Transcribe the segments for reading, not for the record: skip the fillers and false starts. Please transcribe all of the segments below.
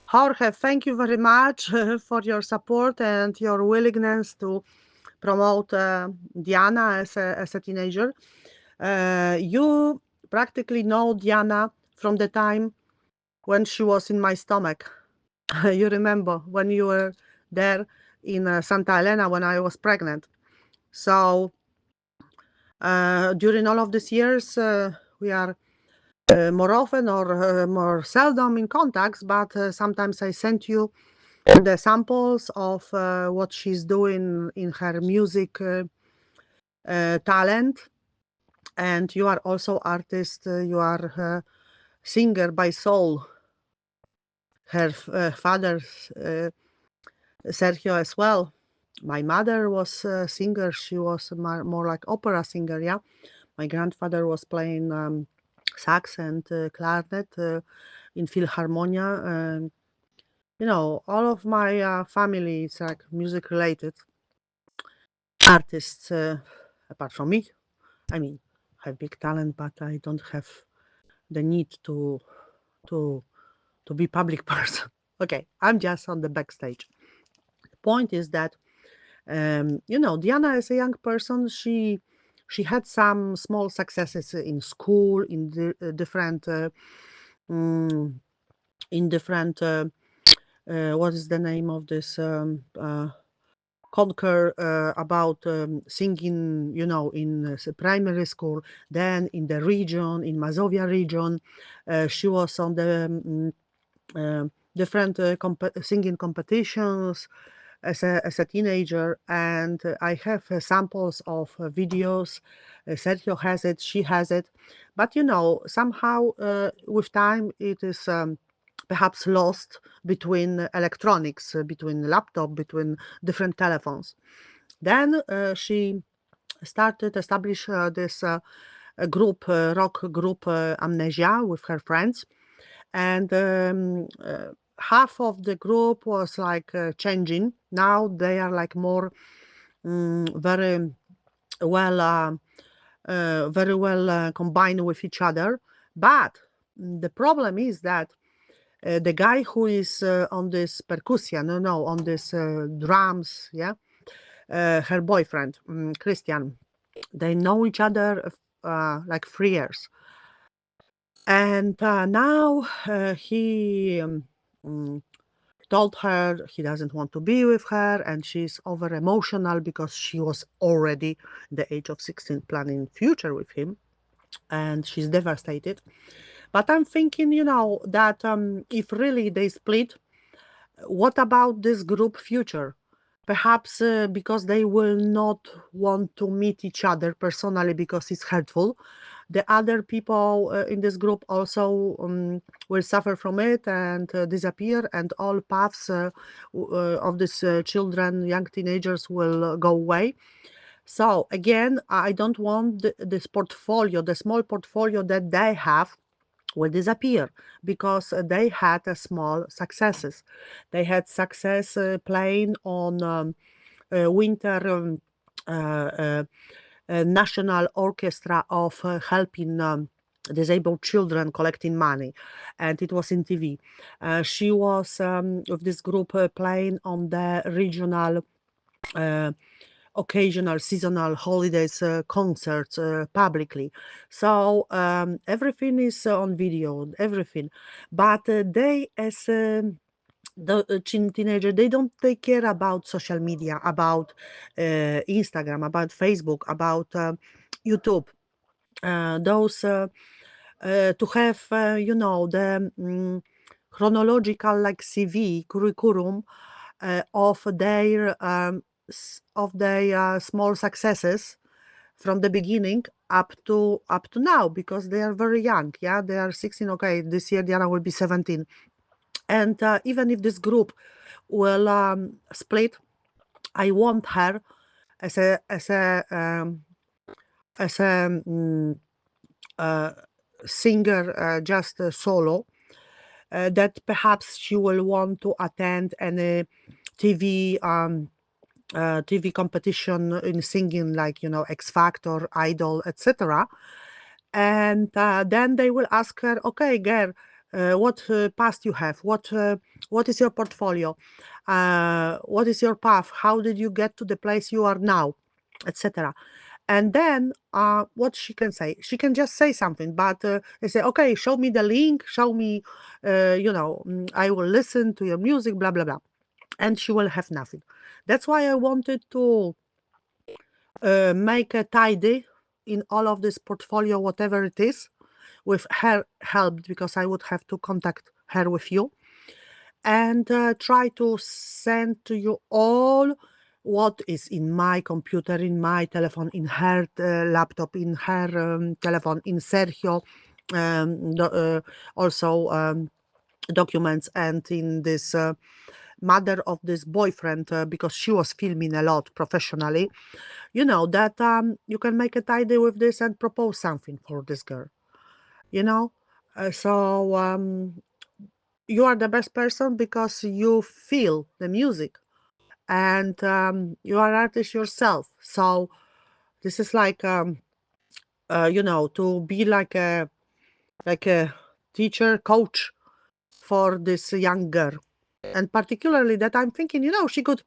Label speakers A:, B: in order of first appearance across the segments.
A: Jorge, thank you very much for your support and your willingness to promote Diana as a teenager. You practically know Diana from the time when she was in my stomach. You remember when you were there in Santa Elena when I was pregnant. So during all of these years, we are more often or more seldom in contacts, but sometimes I sent you the samples of what she's doing in her music talent. And you are also artist, you are singer by soul. Her father, Sergio, as well. My mother was a singer. She was more like opera singer, yeah. My grandfather was playing sax and clarinet in Philharmonia. All of my family is like music related artists, apart from me. I mean, I have big talent, but I don't have the need to to be public person. Okay, I'm just on the backstage. The point is that Diana as a young person, she had some small successes in school, in different mm, in different what is the name of this conquer about singing, in primary school, then in the region, in Mazovia region. She was on the different singing competitions as a teenager, and I have samples of videos. Sergio has it, she has it, but somehow with time it is perhaps lost between electronics, between laptop, between different telephones. Then she established this group, rock group, Amnesia, with her friends, and half of the group was like changing. Now they are like more very well combined with each other. But the problem is that the guy who is on this percussion, no, on this drums, yeah, her boyfriend, Christian, they know each other like 3 years. And now he mm, told her he doesn't want to be with her, and she's over emotional because she was already the age of 16 planning future with him, and she's devastated. But I'm thinking, that if really they split, what about this group future? Perhaps because they will not want to meet each other personally because it's hurtful. The other people in this group also will suffer from it and disappear, and all paths of these children, young teenagers, will go away. So again, I don't want this portfolio, the small portfolio that they have, will disappear because they had small successes. They had success playing on winter uh, uh, national orchestra of helping disabled children collecting money, and it was in TV. She was with this group playing on the regional uh, occasional seasonal holidays concerts publicly. So everything is on video, everything. But they as the teenager, they don't take care about social media, about Instagram, about Facebook, about YouTube. Those to have the chronological like CV curriculum of their small successes from the beginning up to now, because they are very young. Yeah, they are 16. Okay, this year Diana will be 17, and even if this group will split, I want her as a uh, singer, just solo, that perhaps she will want to attend any TV TV competition in singing, like X Factor, Idol, etc. And then they will ask her, okay, girl, what past you have, what is your portfolio, what is your path, how did you get to the place you are now, etc. And then what she can say, she can just say something, but they say, okay, show me the link, show me, I will listen to your music, blah blah blah, and she will have nothing. That's why I wanted to make a tidy in all of this portfolio, whatever it is, with her help, because I would have to contact her with you, and try to send to you all what is in my computer, in my telephone, in her laptop, in her telephone, in Sergio, also documents, and in this mother of this boyfriend, because she was filming a lot professionally. You know that you can make a tidy with this and propose something for this girl. You know, so you are the best person because you feel the music, and you are artist yourself. So this is like to be like a teacher coach for this young girl. And particularly that I'm thinking, she could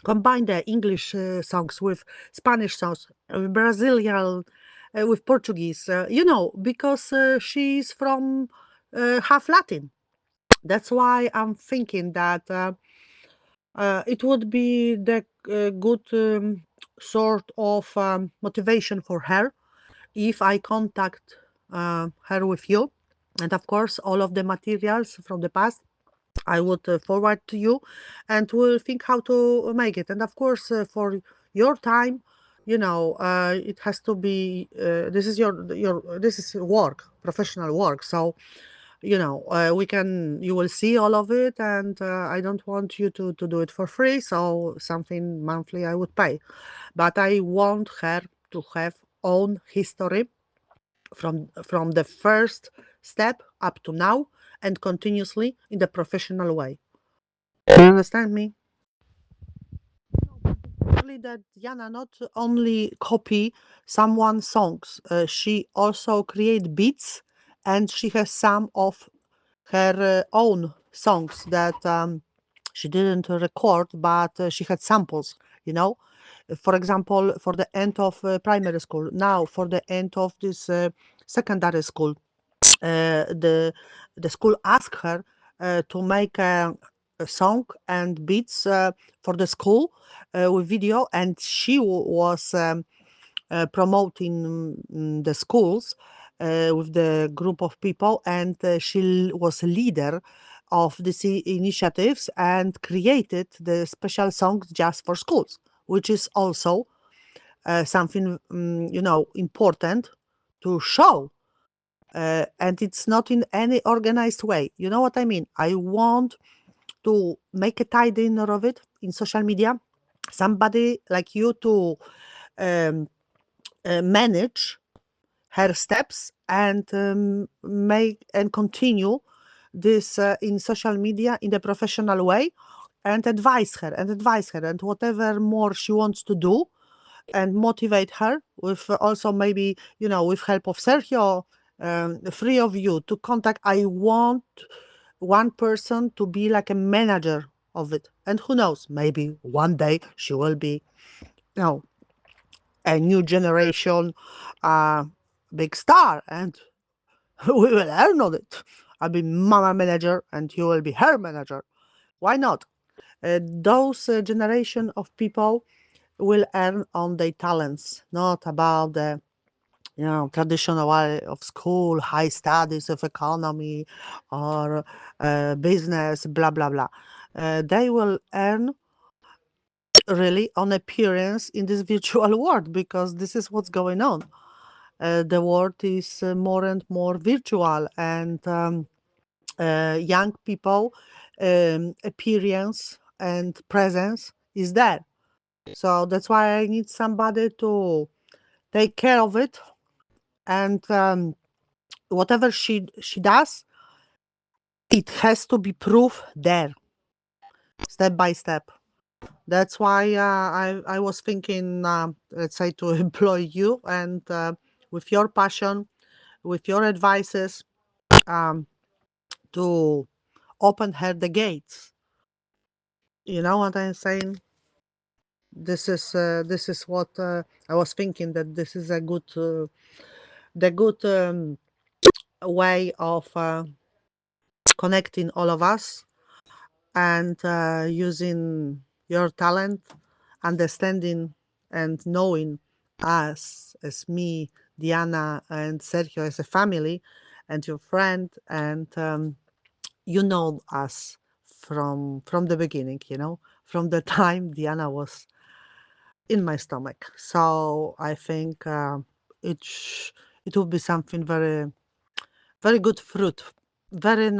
A: combine the English songs with Spanish songs, Brazilian, with Portuguese, because she's from half Latin. That's why I'm thinking that it would be the good sort of motivation for her if I contact her with you. And of course, all of the materials from the past I would forward to you, and we'll think how to make it. And of course, for your time, it has to be. This is your this is work, professional work. So you will see all of it, and I don't want you to do it for free. So something monthly I would pay, but I want her to have own history from the first step up to now, and continuously in the professional way. You understand me? Particularly that Diana not only copy someone's songs, she also create beats, and she has some of her own songs that she didn't record, but she had samples, you know. For example, for the end of primary school, now for the end of this secondary school, the school asked her to make a song and beats for the school with video, and she was promoting the schools with the group of people, and she was a leader of these initiatives and created the special songs just for schools, which is also something important to show, and it's not in any organized way. You know what I mean? I want to make a tidy of it in social media. Somebody like you to um, manage her steps and make and continue this in social media in the professional way, and advise her and whatever more she wants to do, and motivate her with also maybe with help of Sergio, three of you to contact. I want one person to be like a manager of it, and who knows, maybe one day she will be you know a new generation uh big star, and we will earn on it. I'll be mama manager and you will be her manager. Why not? Those generation of people will earn on their talents, not about the traditional way of school, high studies of economy or business, blah blah blah. They will earn really on appearance in this virtual world, because this is what's going on. The world is more and more virtual, and young people appearance and presence is there. So that's why I need somebody to take care of it, and whatever she does, it has to be proof there, step by step. That's why I was thinking, let's say, to employ you, and with your passion, with your advices, um, to open her the gates. You know what I'm saying? This is what I was thinking, that this is a good the good way of connecting all of us, and using your talent, understanding and knowing us as me, Diana, and Sergio as a family, and your friend, and you know us from the beginning. From the time Diana was in my stomach. So I think it will be something very, very good fruit, very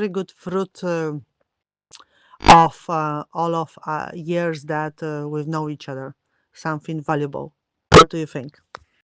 A: good fruit of all of years that we've known each other. Something valuable. What do you think?